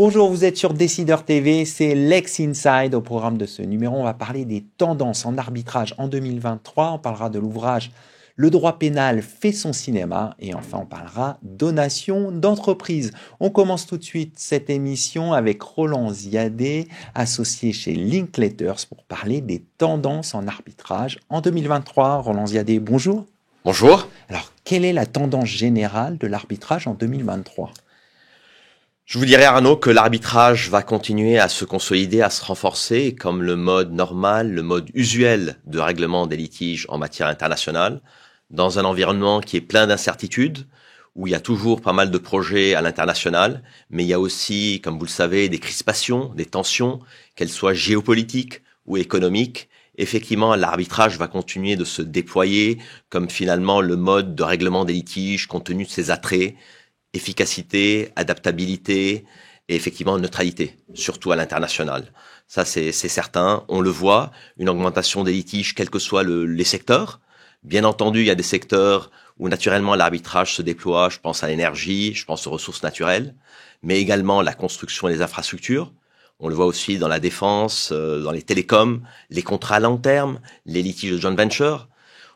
Bonjour, vous êtes sur Décideur TV, c'est Lex Inside. Au programme de ce numéro, on va parler des tendances en arbitrage en 2023. On parlera de l'ouvrage Le droit pénal fait son cinéma. Et enfin, on parlera donation d'entreprise. On commence tout de suite cette émission avec Roland Ziadé, associé chez Linkletters, pour parler des tendances en arbitrage en 2023. Roland Ziadé, bonjour. Bonjour. Alors, quelle est la tendance générale de l'arbitrage en 2023 ? Je vous dirais, Arnaud, que l'arbitrage va continuer à se consolider, à se renforcer comme le mode normal, le mode usuel de règlement des litiges en matière internationale, dans un environnement qui est plein d'incertitudes, où il y a toujours pas mal de projets à l'international, mais il y a aussi, comme vous le savez, des crispations, des tensions, qu'elles soient géopolitiques ou économiques. Effectivement, l'arbitrage va continuer de se déployer comme finalement le mode de règlement des litiges compte tenu de ses attraits, efficacité, adaptabilité et effectivement neutralité, surtout à l'international. Ça, c'est certain. On le voit, une augmentation des litiges, quels que soient les secteurs. Bien entendu, il y a des secteurs où naturellement l'arbitrage se déploie. Je pense à l'énergie, je pense aux ressources naturelles, mais également la construction et les infrastructures. On le voit aussi dans la défense, dans les télécoms, les contrats à long terme, les litiges de joint venture.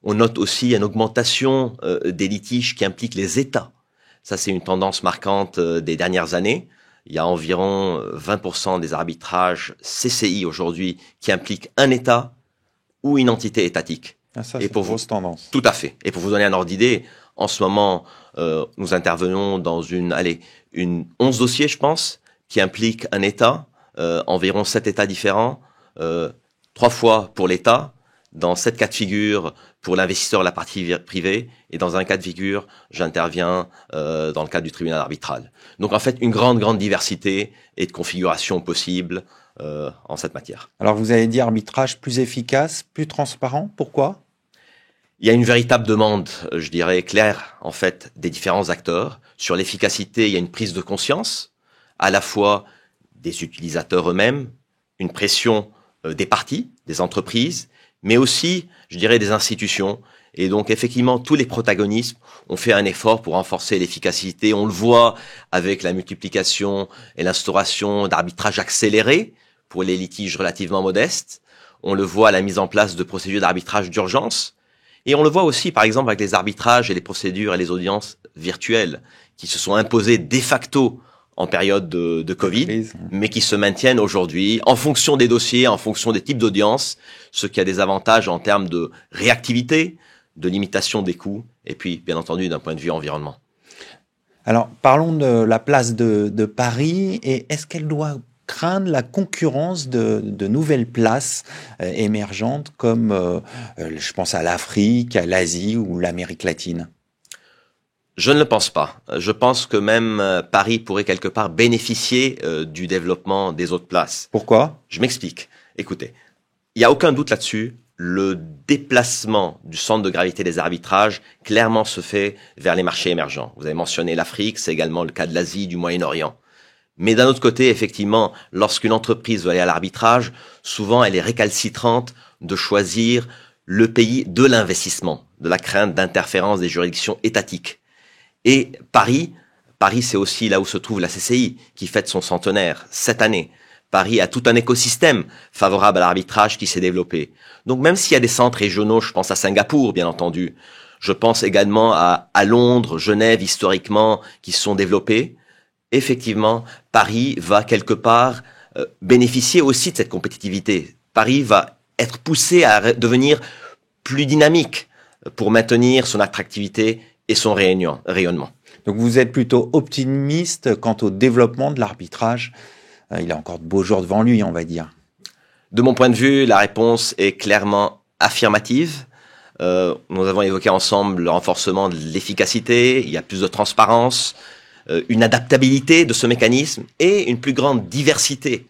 On note aussi une augmentation des litiges qui impliquent les États. Ça, c'est une tendance marquante des dernières années. Il y a environ 20% des arbitrages CCI aujourd'hui qui impliquent un État ou une entité étatique. Ah, ça, c'est une grosse tendance. Tout à fait. Et pour vous donner un ordre d'idée, en ce moment, nous intervenons dans une 11 dossiers, je pense, qui impliquent un État, environ 7 États différents, 3 fois pour l'État, dans 7 cas de figure pour l'investisseur, la partie privée, et dans un cas de figure, j'interviens dans le cadre du tribunal arbitral. Donc en fait, une grande diversité et de configurations possibles en cette matière. Alors vous avez dit arbitrage plus efficace, plus transparent, pourquoi ? Il y a une véritable demande, je dirais, claire, en fait, des différents acteurs. Sur l'efficacité, il y a une prise de conscience, à la fois des utilisateurs eux-mêmes, une pression des parties, des entreprises, mais aussi, je dirais, des institutions. Et donc, effectivement, tous les protagonistes ont fait un effort pour renforcer l'efficacité. On le voit avec la multiplication et l'instauration d'arbitrages accélérés pour les litiges relativement modestes. On le voit à la mise en place de procédures d'arbitrage d'urgence. Et on le voit aussi, par exemple, avec les arbitrages et les procédures et les audiences virtuelles qui se sont imposées de facto en période de Covid, mais qui se maintiennent aujourd'hui en fonction des dossiers, en fonction des types d'audience, ce qui a des avantages en termes de réactivité, de limitation des coûts, et puis, bien entendu, d'un point de vue environnement. Alors, parlons de la place de Paris, et est-ce qu'elle doit craindre la concurrence de nouvelles places émergentes comme, je pense à l'Afrique, à l'Asie ou l'Amérique latine ? Je ne le pense pas. Je pense que même Paris pourrait quelque part bénéficier du développement des autres places. Pourquoi ? Je m'explique. Écoutez, il n'y a aucun doute là-dessus. Le déplacement du centre de gravité des arbitrages clairement se fait vers les marchés émergents. Vous avez mentionné l'Afrique, c'est également le cas de l'Asie, du Moyen-Orient. Mais d'un autre côté, effectivement, lorsqu'une entreprise veut aller à l'arbitrage, souvent elle est récalcitrante de choisir le pays de l'investissement, de la crainte d'interférence des juridictions étatiques. Et Paris, c'est aussi là où se trouve la CCI, qui fête son centenaire cette année. Paris a tout un écosystème favorable à l'arbitrage qui s'est développé. Donc même s'il y a des centres régionaux, je pense à Singapour, bien entendu, je pense également à Londres, Genève, historiquement, qui se sont développés, effectivement, Paris va quelque part bénéficier aussi de cette compétitivité. Paris va être poussé à devenir plus dynamique pour maintenir son attractivité et son rayonnement. Donc vous êtes plutôt optimiste quant au développement de l'arbitrage. Il a encore de beaux jours devant lui, on va dire. De mon point de vue, la réponse est clairement affirmative. Nous avons évoqué ensemble le renforcement de l'efficacité, il y a plus de transparence, une adaptabilité de ce mécanisme et une plus grande diversité.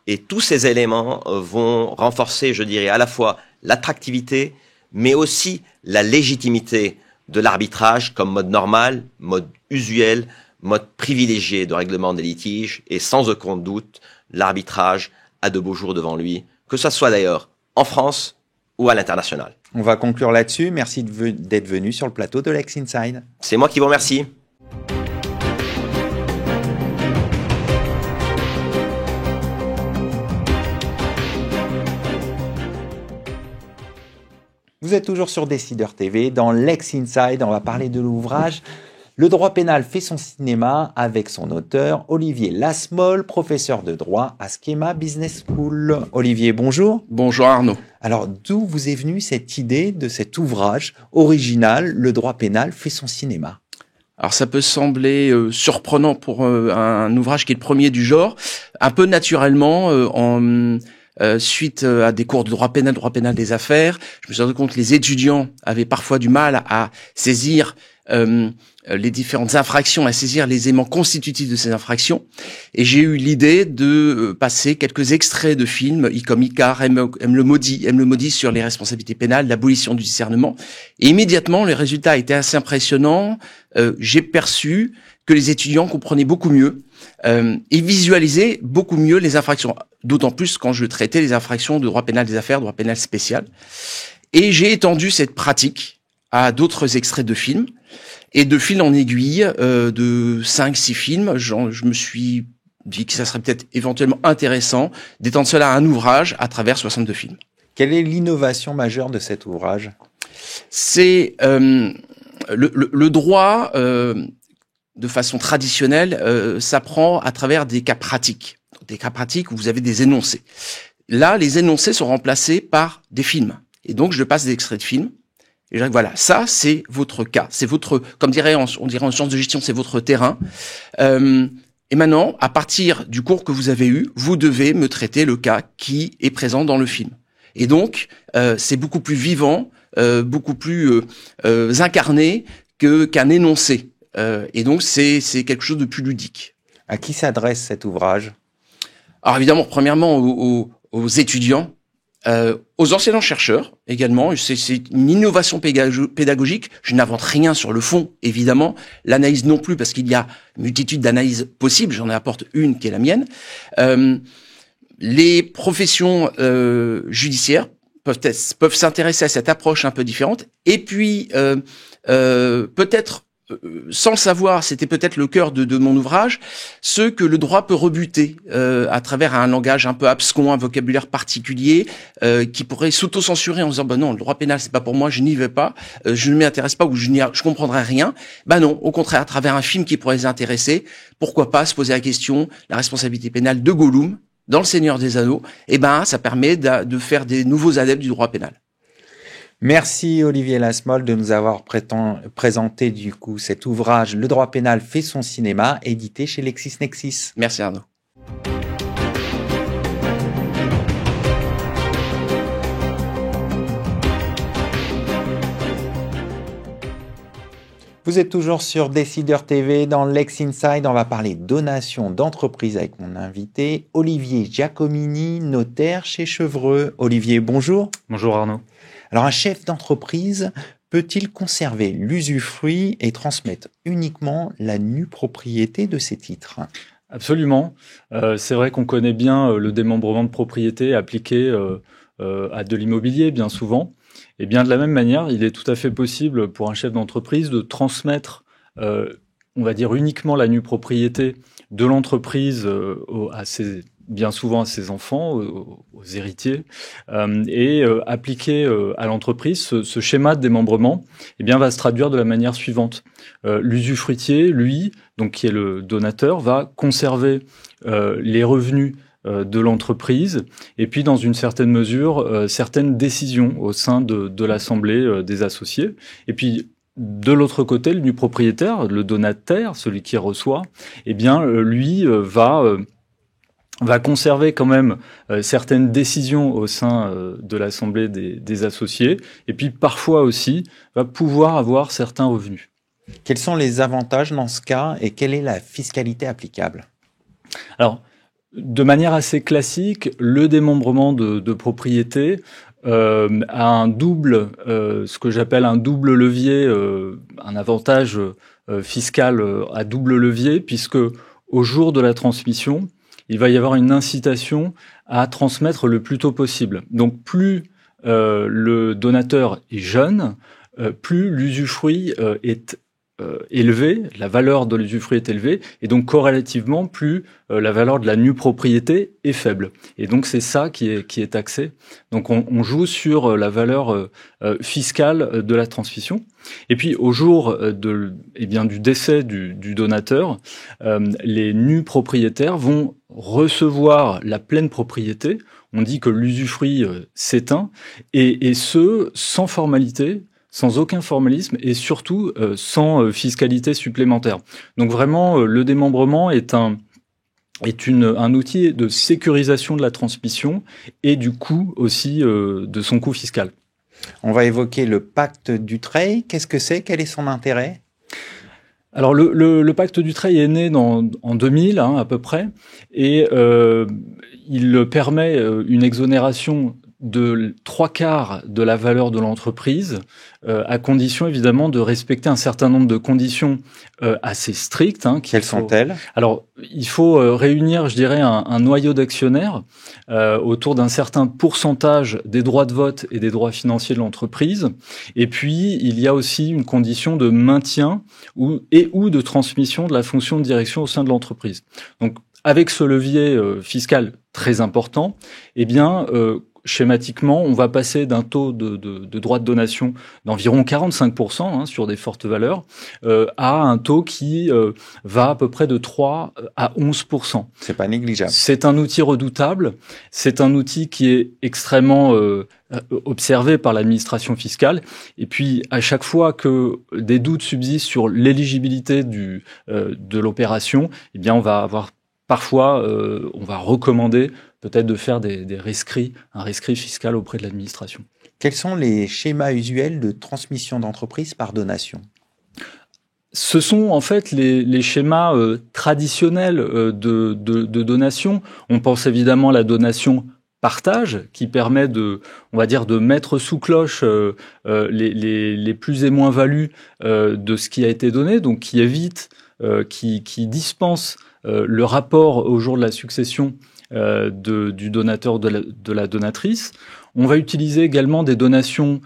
Et tous ces éléments vont renforcer, je dirais, à la fois l'attractivité, mais aussi la légitimité de l'arbitrage comme mode normal, mode usuel, mode privilégié de règlement des litiges. Et sans aucun doute, l'arbitrage a de beaux jours devant lui, que ce soit d'ailleurs en France ou à l'international. On va conclure là-dessus. Merci d'être venu sur le plateau de Lex Inside. C'est moi qui vous remercie. Vous êtes toujours sur Décideur TV. Dans Lex Inside, on va parler de l'ouvrage Le droit pénal fait son cinéma avec son auteur Olivier Lasmole, professeur de droit à Schema Business School. Olivier, bonjour. Bonjour Arnaud. Alors, d'où vous est venue cette idée de cet ouvrage original, Le droit pénal fait son cinéma? Alors ça peut sembler surprenant pour un ouvrage qui est le premier du genre, un peu naturellement suite à des cours de droit pénal des affaires. Je me suis rendu compte que les étudiants avaient parfois du mal à saisir les différentes infractions, à saisir les éléments constitutifs de ces infractions. Et j'ai eu l'idée de passer quelques extraits de films, comme Icar, aime le maudit sur les responsabilités pénales, l'abolition du discernement. Et immédiatement, le résultat a été assez impressionnant. J'ai perçu que les étudiants comprenaient beaucoup mieux et visualisaient beaucoup mieux les infractions. D'autant plus quand je traitais les infractions de droit pénal des affaires, droit pénal spécial. Et j'ai étendu cette pratique à d'autres extraits de films. Et de fil en aiguille, de 5-6 films, je me suis dit que ça serait peut-être éventuellement intéressant d'étendre cela à un ouvrage à travers 62 films. Quelle est l'innovation majeure de cet ouvrage? C'est le droit, de façon traditionnelle, s'apprend à travers des cas pratiques. Des cas pratiques où vous avez des énoncés. Là, les énoncés sont remplacés par des films. Et donc, je passe des extraits de films. Et je dis, voilà, ça, c'est votre cas. C'est votre, comme on dirait en sciences de gestion, c'est votre terrain. Et maintenant, à partir du cours que vous avez eu, vous devez me traiter le cas qui est présent dans le film. Et donc, c'est beaucoup plus vivant, beaucoup plus incarné qu'un énoncé. Et donc, c'est quelque chose de plus ludique. À qui s'adresse cet ouvrage? Alors évidemment, premièrement, aux étudiants, aux enseignants-chercheurs également. C'est une innovation pédagogique. Je n'invente rien sur le fond, évidemment. L'analyse non plus, parce qu'il y a une multitude d'analyses possibles. J'en apporte une qui est la mienne. Les professions judiciaires peuvent s'intéresser à cette approche un peu différente. Et puis, peut-être, sans le savoir, c'était peut-être le cœur de mon ouvrage, ce que le droit peut rebuter à travers un langage un peu abscon, un vocabulaire particulier, qui pourrait s'auto-censurer en disant non, le droit pénal c'est pas pour moi, je n'y vais pas, je ne m'y intéresse pas ou je comprendrai rien. Non, au contraire, à travers un film qui pourrait les intéresser, pourquoi pas se poser la question, la responsabilité pénale de Gollum dans Le Seigneur des Anneaux, ça permet de faire des nouveaux adeptes du droit pénal. Merci Olivier Lasmole de nous avoir présenté du coup cet ouvrage Le droit pénal fait son cinéma, édité chez LexisNexis. Merci Arnaud. Vous êtes toujours sur Décideur TV. Dans Lex Inside, on va parler donation d'entreprise avec mon invité Olivier Giacomini, notaire chez Chevreux. Olivier, bonjour. Bonjour Arnaud. Alors, un chef d'entreprise peut-il conserver l'usufruit et transmettre uniquement la nue propriété de ses titres? Absolument. C'est vrai qu'on connaît bien le démembrement de propriété appliqué à de l'immobilier, bien souvent. Et bien de la même manière, il est tout à fait possible pour un chef d'entreprise de transmettre, on va dire, uniquement la nue propriété de l'entreprise bien souvent à ses enfants, aux héritiers, et appliquer à l'entreprise ce schéma de démembrement, va se traduire de la manière suivante. L'usufruitier, lui, donc qui est le donateur, va conserver les revenus de l'entreprise et puis dans une certaine mesure certaines décisions au sein de l'assemblée des associés. Et puis de l'autre côté, le nu propriétaire, le donataire, celui qui reçoit, lui va conserver quand même certaines décisions au sein de l'assemblée des associés, et puis parfois aussi va pouvoir avoir certains revenus. Quels sont les avantages dans ce cas et quelle est la fiscalité applicable? Alors, de manière assez classique, le démembrement de propriété a un double, ce que j'appelle un double levier, un avantage fiscal à double levier, puisque au jour de la transmission, il va y avoir une incitation à transmettre le plus tôt possible. Donc plus le donateur est jeune, plus l'usufruit est élevé, la valeur de l'usufruit est élevée, et donc corrélativement, plus la valeur de la nue propriété est faible. Et donc c'est ça qui est taxé. Donc on joue sur la valeur fiscale de la transmission. Et puis au jour du décès du donateur, les nus propriétaires vont recevoir la pleine propriété. On dit que l'usufruit s'éteint, et ce, sans formalité, sans aucun formalisme et surtout sans fiscalité supplémentaire. Donc vraiment, le démembrement est un outil de sécurisation de la transmission et du coût aussi de son coût fiscal. On va évoquer le pacte Dutreil. Qu'est-ce que c'est? Quel est son intérêt? Alors le pacte Dutreil est né en 2000 à peu près, et il permet une exonération de 3/4 de la valeur de l'entreprise, à condition évidemment de respecter un certain nombre de conditions assez strictes. Quelles sont-elles? Alors, il faut réunir, je dirais, un noyau d'actionnaires autour d'un certain pourcentage des droits de vote et des droits financiers de l'entreprise. Et puis, il y a aussi une condition de maintien ou de transmission de la fonction de direction au sein de l'entreprise. Donc, avec ce levier fiscal très important, eh bien, schématiquement, on va passer d'un taux de droits de donation d'environ 45% sur des fortes valeurs à un taux qui va à peu près de 3 à 11%. C'est pas négligeable. C'est un outil redoutable, c'est un outil qui est extrêmement observé par l'administration fiscale. Et puis, à chaque fois que des doutes subsistent sur l'éligibilité de l'opération, eh bien, on va avoir parfois, on va recommander peut-être de faire un rescrit fiscal auprès de l'administration. Quels sont les schémas usuels de transmission d'entreprise par donation? Ce sont en fait les schémas traditionnels de donation. On pense évidemment à la donation partage, qui permet de mettre sous cloche les plus et moins values de ce qui a été donné, donc qui évite, qui dispense le rapport au jour de la succession du donateur, de la donatrice. On va utiliser également des donations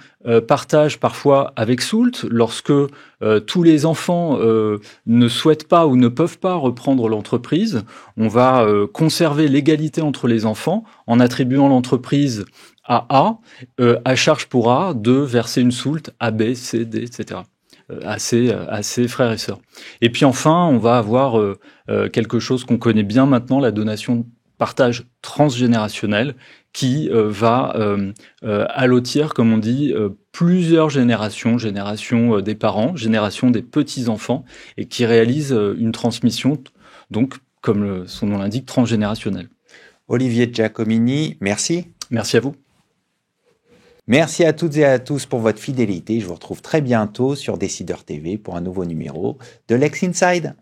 partage parfois avec soult, lorsque tous les enfants ne souhaitent pas ou ne peuvent pas reprendre l'entreprise. On va conserver l'égalité entre les enfants en attribuant l'entreprise à A, à charge pour A de verser une soult à B, C, D, etc. À ses frères et sœurs. Et puis enfin, on va avoir quelque chose qu'on connaît bien maintenant, la donation partage transgénérationnel, qui va allotir, comme on dit, plusieurs générations des parents, génération des petits-enfants, et qui réalise une transmission, donc, comme son nom l'indique, transgénérationnelle. Olivier Giacomini, merci. Merci à vous. Merci à toutes et à tous pour votre fidélité. Je vous retrouve très bientôt sur Décideur TV pour un nouveau numéro de Lex Inside.